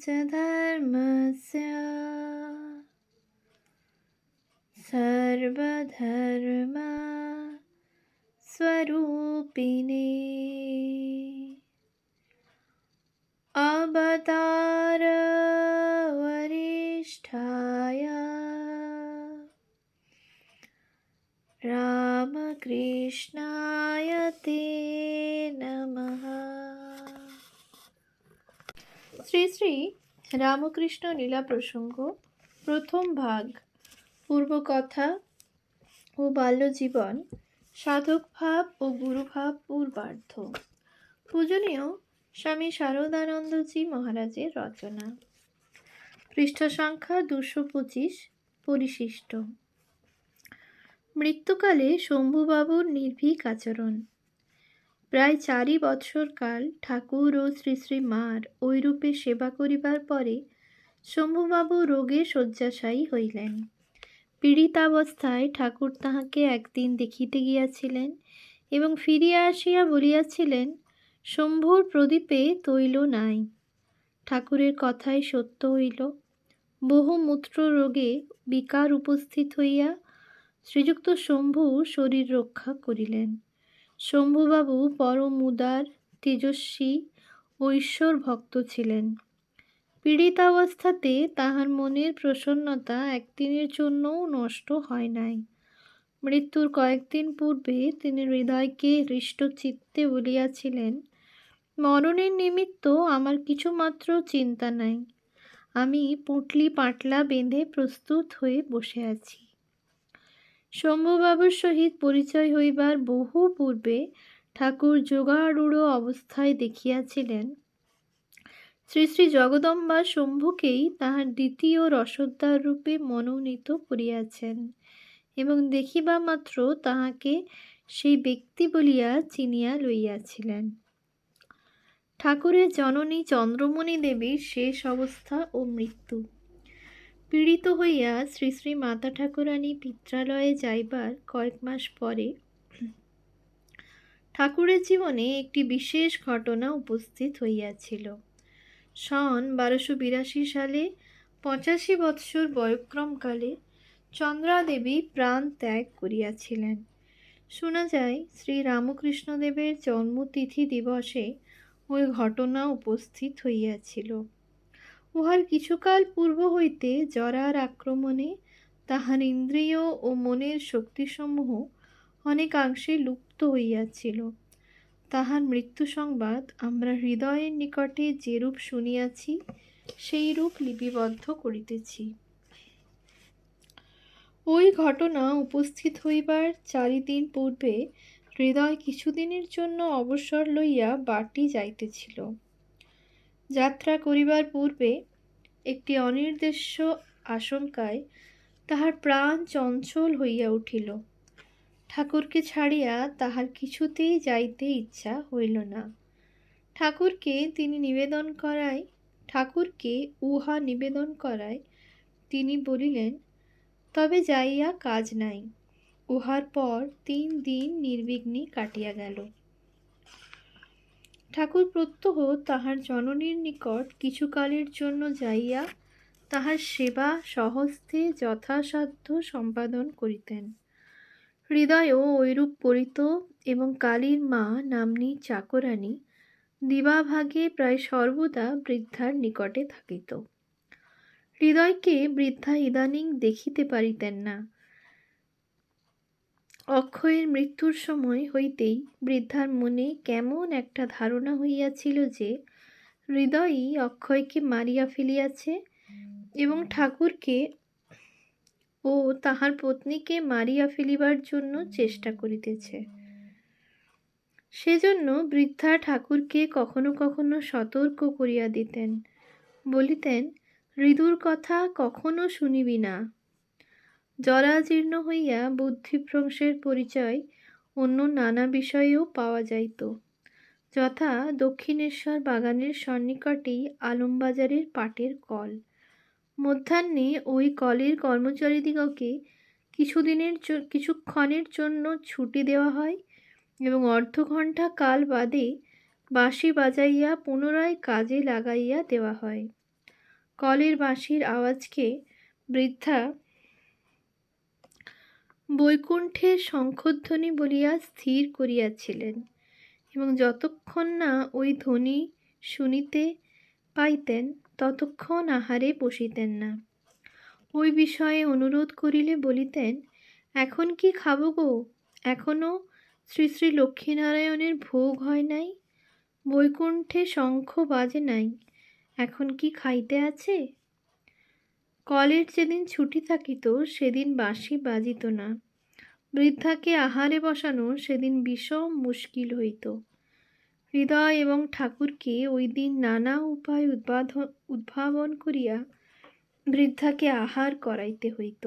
च धर्मस्य सर्वधर्म स्वरूपिणे अवतार वरिष्ठाय रामकृष्णाय ते नमः। শ্রী শ্রী রামকৃষ্ণ লীলা প্রসঙ্গ প্রথম ভাগ, পূর্বকথা ও বাল্যজীবন, সাধক ভাব ও গুরুভাব পূর্বার্ধ। পূজনীয় স্বামী শারদানন্দজি মহারাজের রচনা। পৃষ্ঠা সংখ্যা 225। পরিশিষ্ট। মৃত্যুকালে শম্ভুবাবুর নির্ভীক আচরণ। প্রায় 4 বৎসর কাল ঠাকুর ও শ্রী শ্রী মার ঐরূপে সেবা করিবার পরে শম্ভুবাবু রোগে শয্যাশায়ী হইলেন। পীড়িতাবস্থায় ঠাকুর তাহাকে একদিন দেখিতে গিয়াছিলেন এবং ফিরিয়া আসিয়া বলিয়াছিলেন, শম্ভুর প্রদীপে তৈল নাই। ঠাকুরের কথাই সত্য হইল। বহু মূত্র রোগে বিকার উপস্থিত হইয়া শ্রীযুক্ত শম্ভু শরীর রক্ষা করিলেন। শম্ভুবাবু পরম উদার, তেজস্বী ও ঈশ্বর ভক্ত ছিলেন। পীড়িতাবস্থাতে তাহার মনের প্রসন্নতা একদিনের জন্যও নষ্ট হয় নাই। মৃত্যুর কয়েকদিন পূর্বে তিনি হৃদয়কে হৃষ্টচিত্তে বলিয়াছিলেন, মরণের নিমিত্ত আমার কিছুমাত্র চিন্তা নাই, আমি পুঁটলি পাটলা বেঁধে প্রস্তুত হয়ে বসে আছি। শম্ভুবাবুর সহিত পরিচয় হইবার বহু পূর্বে ঠাকুর যোগারূঢ় অবস্থায় দেখিয়াছিলেন শ্রী শ্রী জগদম্বা শম্ভুকেই তাহার দ্বিতীয় রসোদ্ধার রূপে মনোনীত করিয়াছেন এবং দেখিবা মাত্র তাহাকে সেই ব্যক্তি বলিয়া চিনিয়া লইয়াছিলেন। ঠাকুরের জননী চন্দ্রমণি দেবীর শেষ অবস্থা ও মৃত্যু। পীড়িত হইয়া শ্রী শ্রী মাতা ঠাকুরানী পিত্রালয়ে যাইবার কয়েক মাস পরে ঠাকুরের জীবনে একটি বিশেষ ঘটনা উপস্থিত হইয়াছিল। সন 1282 সালে 85 বৎসর বয়ঃক্রমকালে চন্দ্রাদেবী প্রাণ ত্যাগ করিয়াছিলেন। শোনা যায় শ্রী রামকৃষ্ণদেবের জন্মতিথি দিবসে ওই ঘটনা উপস্থিত হইয়াছিল। উহার কিছুকাল পূর্ব হইতে জরার আক্রমণে তাহার ইন্দ্রিয় ও মনের শক্তিসমূহ অনেকাংশে লুপ্ত হইয়াছিল। তাহার মৃত্যু সংবাদ আমরা হৃদয়ের নিকটে যেরূপ শুনিয়াছি সেই রূপ লিপিবদ্ধ করিতেছি। ওই ঘটনা উপস্থিত হইবার 4 দিন পূর্বে হৃদয় কিছুদিনের জন্য অবসর লইয়া বাটি যাইতেছিল। যাত্রা করিবার পূর্বে একটি অনির্দেশ্য আশঙ্কায় তাহার প্রাণ চঞ্চল হইয়া উঠিল। ঠাকুরকে ছাড়িয়া তাহার কিছুতেই যাইতে ইচ্ছা হইল না। ঠাকুরকে উহা নিবেদন করায় তিনি বলিলেন, তবে যাইয়া কাজ নাই। উহার পর 3 দিন নির্বিঘ্নে কাটিয়া গেল। ঠাকুর প্রত্যহ তাহার জননীর নিকট কিছুকালের জন্য যাইয়া তাহার সেবা স্বহস্তে যথাসাধ্য সম্পাদন করিতেন। হৃদয়ও ঐরূপ করিত এবং কালীর মা নাম্নী চাকরানী দিবাভাগে প্রায় সর্বদা বৃদ্ধার নিকটে থাকিত। হৃদয়কে বৃদ্ধা ইদানীং দেখিতে পারিতেন না। অক্ষয়ের মৃত্যুর সময় হইতেই বৃদ্ধার মনে কেমন একটা ধারণা হইয়াছিল যে হৃদয়ই অক্ষয়কে মারিয়া ফেলিয়াছে এবং ঠাকুরকে ও তাহার পত্নীকে মারিয়া ফেলিবার জন্য চেষ্টা করিতেছে। সেজন্য বৃদ্ধা ঠাকুরকে কখনো কখনো সতর্ক করিয়া দিতেন, বলিতেন, হৃদুর কথা কখনো শুনিবি না। জরাজীর্ণ হইয়া বুদ্ধিভ্রংশের পরিচয় অন্য নানা বিষয়েও পাওয়া যাইত, যথা দক্ষিণেশ্বর বাগানের সন্নিকটেই আলমবাজারের পাটের কল। মধ্যাহ্নে ওই কলের কর্মচারীদিগকে কিছুক্ষণের জন্য ছুটি দেওয়া হয় এবং অর্ধঘণ্টা কাল বাদে বাঁশি বাজাইয়া পুনরায় কাজে লাগাইয়া দেওয়া হয়। কলের বাঁশির আওয়াজকে বৃদ্ধা বৈকুণ্ঠের শঙ্খধ্বনি বলিয়া স্থির করিয়াছিলেন, এবং যতক্ষণ না ওই ধ্বনি শুনিতে পাইতেন ততক্ষণ আহারে বসিতেন না। ওই বিষয়ে অনুরোধ করিলে বলিতেন, এখন কি খাবো গো, এখনো শ্রী শ্রী লক্ষ্মীনারায়ণের ভোগ হয় নাই, বৈকুণ্ঠে শঙ্খ বাজে নাই, এখন কি খাইতে আছে? কলের যেদিন ছুটি থাকিত সেদিন বাঁশি বাজিত না। বৃদ্ধাকে আহারে বসানো সেদিন বিষম মুশকিল হইত। হৃদয় এবং ঠাকুরকে ওই দিন নানা উপায় উদ্ভাবন করিয়া বৃদ্ধাকে আহার করাইতে হইত।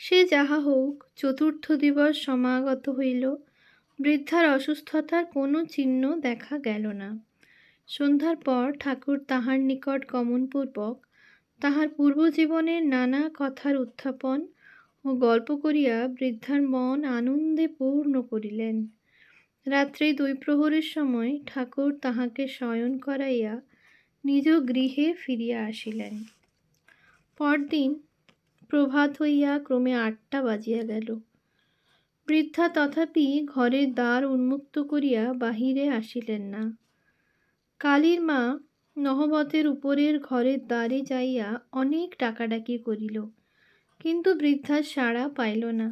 সে যাহা হোক, চতুর্থ দিবস সমাগত হইল। বৃদ্ধার অসুস্থতার কোনো চিহ্ন দেখা গেল না। সন্ধ্যার পর ঠাকুর তাহার নিকট গমনপূর্বক তাহার পূর্বজীবনের নানা কথার উত্থাপন ও গল্প করিয়া বৃদ্ধার মন আনন্দে পূর্ণ করিলেন। রাত্রে 2 প্রহরের সময় ঠাকুর তাহাকে শয়ন করাইয়া নিজ গৃহে ফিরিয়া আসিলেন। পরদিন প্রভাত হইয়া ক্রমে 8টা বাজিয়া গেল। বৃদ্ধা তথাপি ঘরের দ্বার উন্মুক্ত করিয়া বাহিরে আসিলেন না। কালীর মা নহবতের উপরের ঘরের দ্বারে যাইয়া অনেক ডাকাডাকি করিল, কিন্তু বৃদ্ধার সাড়া পাইল না।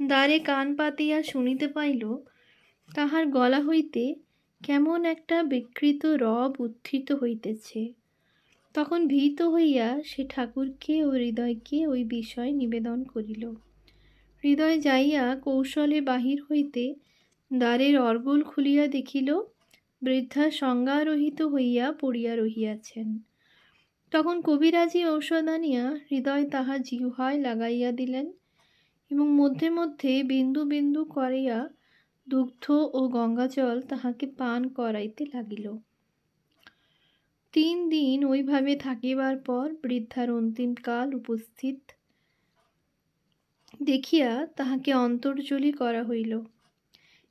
দ্বারে কান পাতিয়া শুনিতে পাইল তাহার গলা হইতে কেমন একটা বিকৃত রব উত্থিত হইতেছে। তখন ভীত হইয়া সে ঠাকুরকে ও হৃদয়কে ওই বিষয় নিবেদন করিল। হৃদয় যাইয়া কৌশলে বাহির হইতে দ্বারের অর্গল খুলিয়া দেখিল বৃদ্ধা সংজ্ঞারহিত হইয়া পড়িয়া রহিয়াছেন। তখন কবিরাজি ঔষধ আনিয়া হৃদয় তাহার জিহ্বায় লাগাইয়া দিলেন, এবং মধ্যে মধ্যে বিন্দু বিন্দু করিয়া দুগ্ধ ও গঙ্গাজল তাহাকে পান করাইতে লাগিল। 3 দিন ওইভাবে থাকিবার পর বৃদ্ধার অন্তিমকাল উপস্থিত দেখিয়া তাহাকে অন্তর্জলি করা হইল,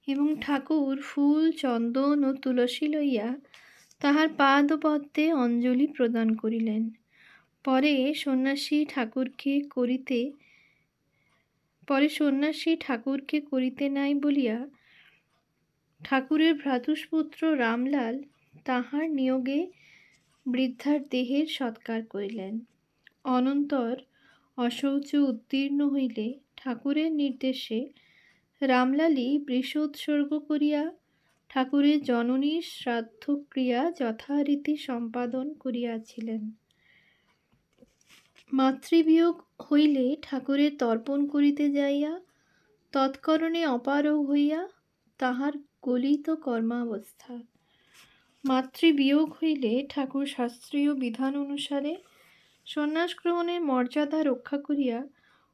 এবং ঠাকুর ফুল, চন্দন ও তুলসী লইয়া তাহার পাদপদ্মে অঞ্জলি প্রদান করিলেন। পরে সন্ন্যাসী ঠাকুরকে করিতে নাই বলিয়া ঠাকুরের ভ্রাতুষ্পুত্র রামলাল তাহার নিয়োগে বৃদ্ধার দেহের সৎকার করিলেন। অনন্তর অশৌচ উত্তীর্ণ হইলে ঠাকুরের নির্দেশে রামলালই বৃষ উৎসর্গ করিয়া ঠাকুরের জননীর শ্রাদ্ধক্রিয়া যথারীতি সম্পাদন করিয়াছিলেন। মাতৃবিয়োগ হইলে ঠাকুরের তর্পণ করিতে যাইয়া তৎকরণে অপারগ হইয়া তাহার গলিত কর্মাবস্থা। মাতৃবিয়োগ হইলে ঠাকুর শাস্ত্রীয় বিধান অনুসারে সন্ন্যাস গ্রহণের মর্যাদা রক্ষা করিয়া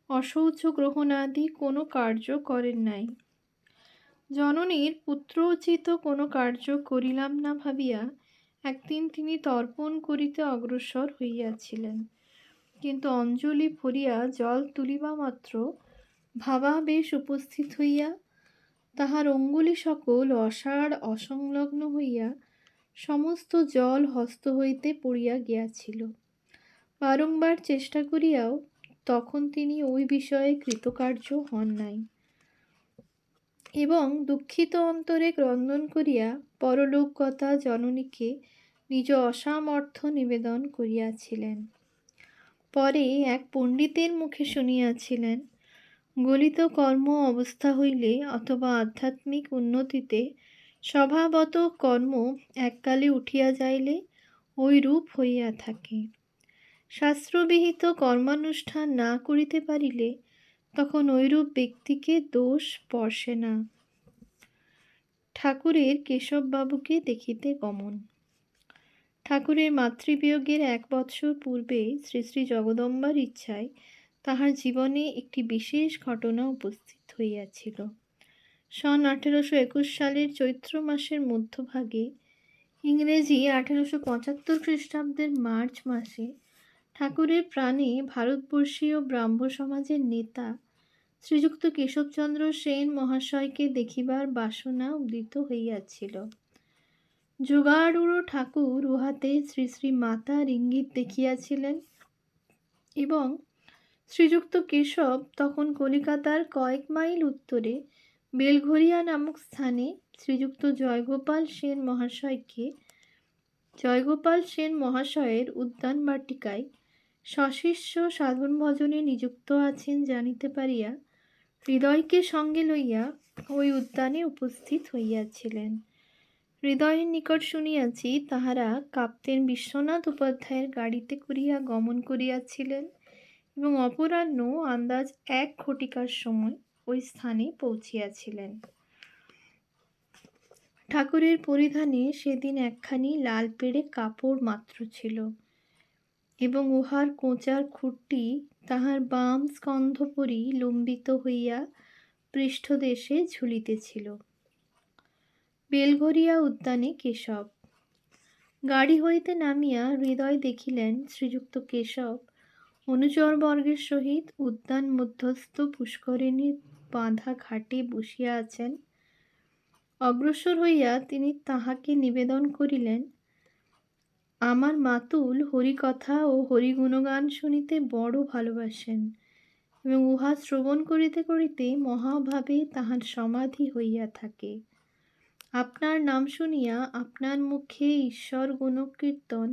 অশৌচ গ্রহণাদি কোনো কার্য করেন নাই। জননীর পুত্রোচিত কোনো কার্য করিলাম না ভাবিয়া একদিন তিনি তর্পণ করিতে অগ্রসর হইয়াছিলেন, কিন্তু অঞ্জলি ভরিয়া জল তুলিবা মাত্র ভাবাবেশ উপস্থিত হইয়া তাহার অঙ্গুলি সকল অসাড় অসংলগ্ন হইয়া সমস্ত জল হস্ত হইতে পড়িয়া গিয়াছিল। বারংবার চেষ্টা করিয়াও তখন তিনি ওই বিষয়ে কৃতকার্য হন নাই, এবং দুঃখিত অন্তরে ক্রন্দন করিয়া পরলোকগতা জননীকে নিজ অসামর্থ্য নিবেদন করিয়াছিলেন। পরে এক পণ্ডিতের মুখে শুনিয়াছিলেন, গলিত কর্ম অবস্থা হইলে অথবা আধ্যাত্মিক উন্নতিতে স্বভাবত কর্ম এককালে উঠিয়া যাইলে ওই রূপ হইয়া থাকে। শাস্ত্রবিহিত কর্মানুষ্ঠান না করিতে পারিলে তখন ঐরূপ ব্যক্তিকে দোষ স্পর্শে না। ঠাকুরের কেশববাবুকে দেখিতে গমন। ঠাকুরের মাতৃবিয়োগের 1 বৎসর পূর্বে শ্রী শ্রী জগদম্বার ইচ্ছায় তাহার জীবনে একটি বিশেষ ঘটনা উপস্থিত হইয়াছিল। সন 1821 সালের চৈত্র মাসের মধ্যভাগে, ইংরেজি 1875 খ্রিস্টাব্দের মার্চ মাসে ঠাকুরের প্রাণে ভারতবর্ষীয় ব্রাহ্ম সমাজের নেতা শ্রীযুক্ত কেশবচন্দ্র সেন মহাশয়কে দেখিবার বাসনা উদিত হইয়াছিল। যোগাড়ুড়ো ঠাকুর উহাতে শ্রী শ্রী মাতার ইঙ্গিত দেখিয়াছিলেন এবং শ্রীযুক্ত কেশব তখন কলিকাতার কয়েক মাইল উত্তরে বেলঘরিয়া নামক স্থানে শ্রীযুক্ত জয়গোপাল সেন মহাশয়ের উদ্যান বাটিকায় সশিষ্য সাধন ভজনে নিযুক্ত আছেন জানিতে পারিয়া হৃদয়কে সঙ্গে লইয়া ওই উদ্যানে উপস্থিত হইয়াছিলেন। হৃদয়ের নিকট শুনিয়াছি তাহারা কাপ্তেন বিশ্বনাথ উপাধ্যায়ের গাড়িতে করিয়া গমন করিয়াছিলেন এবং অপরাহ্ন আন্দাজ 1 ঘটিকার সময় ওই স্থানে পৌঁছিয়াছিলেন। ঠাকুরের পরিধানে সেদিন একখানি লাল পেড়ে কাপড় মাত্র ছিল এবং উহার কোঁচার খুঁটটি তাহার বাম স্কন্ধপরি লম্বিত হইয়া পৃষ্ঠদেশে ঝুলিতেছিল। বেলঘরিয়া উদ্যানে কেশব। গাড়ি হইতে নামিয়া হৃদয় দেখিলেন শ্রীযুক্ত কেশব অনুচরবর্গের সহিত উদ্যান মধ্যস্থ পুষ্করিণীর বাঁধা ঘাটে বসিয়া আছেন। অগ্রসর হইয়া তিনি তাহাকে নিবেদন করিলেন, আমার মাতুল হরিকথা ও হরিগুণগান শুনিতে বড় ভালোবাসেন এবং উহা শ্রবণ করিতে করিতে মহাভাবে তাহার সমাধি হইয়া থাকে। আপনার নাম শুনিয়া আপনার মুখে ঈশ্বর গুণকীর্তন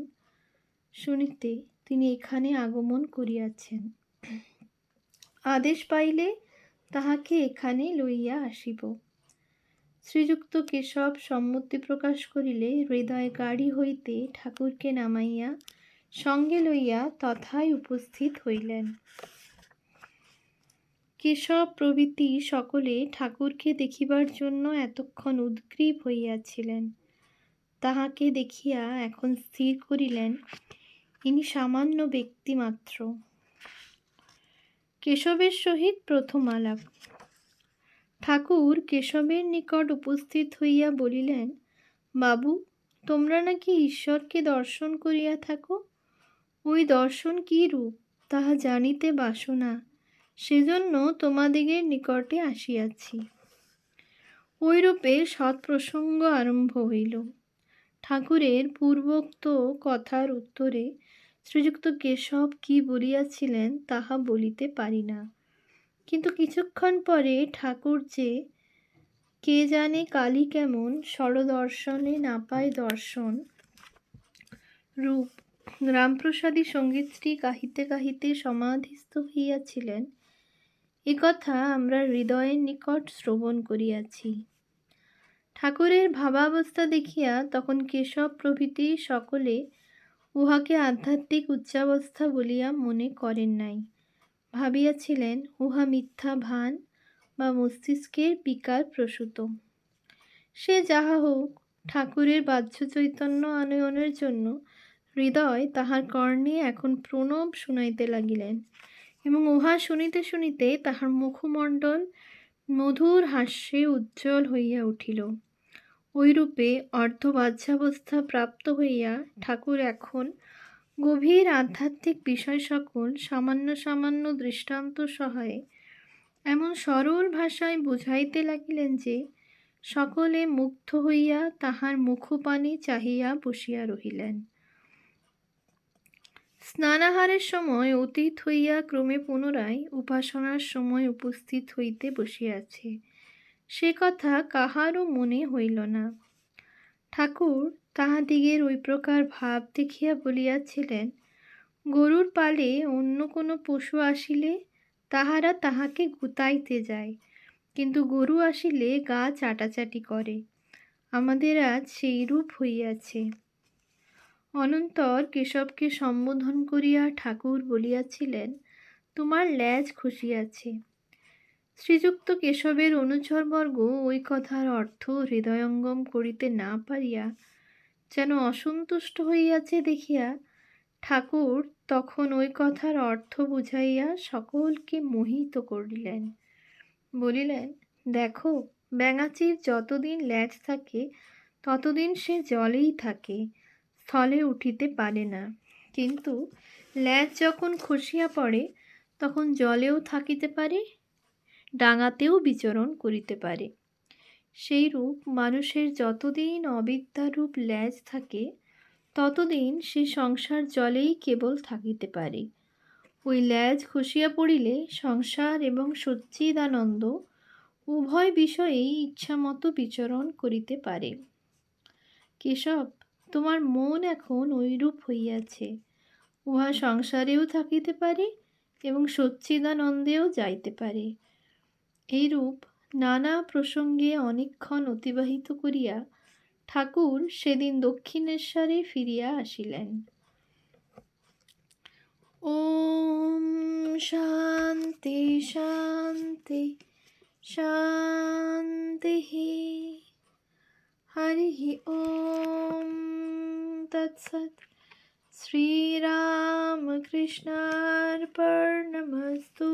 শুনিতে তিনি এখানে আগমন করিয়াছেন। আদেশ পাইলে তাহাকে এখানে লইয়া আসিব। শ্রীযুক্ত কেশব সম্মতি প্রকাশ করিলে হৃদয় গাড়ি হইতে ঠাকুরকে নামাইয়া সঙ্গে লইয়া তথায় উপস্থিত হইলেন। কেশব প্রভৃতি সকলে ঠাকুরকে দেখিবার জন্য এতক্ষণ উদ্গ্রীব হইয়াছিলেন। তাহাকে দেখিয়া এখন স্থির করিলেন ইনি সামান্য ব্যক্তি মাত্র। কেশবের সহিত প্রথম আলাপ। ঠাকুর কেশবের নিকট উপস্থিত হইয়া বলিলেন, বাবু, তোমরা নাকি ঈশ্বরকে দর্শন করিয়া থাকো। ওই দর্শন কি রূপ তাহা জানিতে বাসনা, সেজন্য তোমাদিগের নিকটে আসিয়াছি। ওইরূপে সৎপ্রসঙ্গ আরম্ভ হইল। ঠাকুরের পূর্বোক্ত কথার উত্তরে শ্রীযুক্ত কেশব কি বলিয়াছিলেন তাহা বলিতে পারি না, কিন্তু কিছুক্ষণ পরে ঠাকুর যে কে জানে কালী কেমন স্বরদর্শনে না পায় দর্শন রূপ রামপ্রসাদী সঙ্গীতটি গাহিতে গাহিতে সমাধিস্থ হইয়াছিলেন, একথা আমরা হৃদয়ের নিকট শ্রবণ করিয়াছি। ঠাকুরের ভাবাবস্থা দেখিয়া তখন কেশব প্রভৃতি সকলে উহাকে আধ্যাত্মিক উচ্চাবস্থা বলিয়া মনে করেন নাই, ভাবিয়াছিলেন উহা মিথ্যা ভান বা মস্তিষ্কের বিকার প্রসূত। সে যাহা হোক, ঠাকুরের বাহ্য চৈতন্য আনয়নের জন্য হৃদয় তাহার কর্ণে এখন প্রণব শুনাইতে লাগিলেন এবং উহা শুনিতে শুনিতে তাহার মুখমণ্ডল মধুর হাস্যে উজ্জ্বল হইয়া উঠিল। ওইরূপে অর্ধবাহ্যাবস্থা প্রাপ্ত হইয়া ঠাকুর এখন গভীর আধ্যাত্মিক বিষয় সকল সামান্য সামান্য দৃষ্টান্ত সহায়ে এমন সরল ভাষায় বুঝাইতে লাগিলেন যে সকলে মুগ্ধ হইয়া তাহার মুখপানে চাহিয়া বসিয়া রহিলেন। স্নানাহারের সময় অতীত হইয়া ক্রমে পুনরায় উপাসনার সময় উপস্থিত হইতে বসিয়াছে, সে কথা কাহারও মনে হইল না। ঠাকুর তাহাদিগের ওই প্রকার ভাব দেখিয়া বলিয়াছিলেন, গরুর পালে অন্য কোনো পশু আসিলে তাহারা তাহাকে গুতাইতে যায়, কিন্তু গরু আসিলে গা চাটাচাটি করে। আমাদের আজ সেই রূপ হইয়াছে। অনন্তর কেশবকে সম্বোধন করিয়া ঠাকুর বলিয়াছিলেন, তোমার ল্যাজ খসিয়াছে। শ্রীযুক্ত কেশবের অনুচরবর্গ ওই কথার অর্থ হৃদয়ঙ্গম করিতে না পারিয়া যেন অসন্তুষ্ট হইয়াছে দেখিয়া ঠাকুর তখন ওই কথার অর্থ বুঝাইয়া সকলকে মোহিত করিলেন। বলিলেন, দেখো, ব্যাঙাচির যতদিন ল্যাজ থাকে ততদিন সে জলেই থাকে, স্থলে উঠিতে পারে না, কিন্তু ল্যাজ যখন খসিয়া পড়ে তখন জলেও থাকিতে পারে, ডাঙাতেও বিচরণ করিতে পারে। সেইরূপ মানুষের যতদিন অবিদ্যারূপ ল্যাজ থাকে, ততদিন সে সংসার জলেই কেবল থাকিতে পারে। ওই ল্যাজ খসিয়া পড়িলে সংসার এবং সচ্চিদানন্দ উভয় বিষয়েই ইচ্ছামতো বিচরণ করিতে পারে। কেশব, তোমার মন এখন ঐরূপ হইয়াছে, উহা সংসারেও থাকিতে পারে এবং সচ্চিদানন্দেও যাইতে পারে। এইরূপ নানা প্রসঙ্গে অনেকক্ষণ অতিবাহিত করিয়া ঠাকুর সেদিন দক্ষিণেশ্বরে ফিরিয়া আসিলেন। ওম শান্তি শান্তি শান্তি। হরি ওম তৎসৎ। শ্রীরামকৃষ্ণার্পণমস্তু।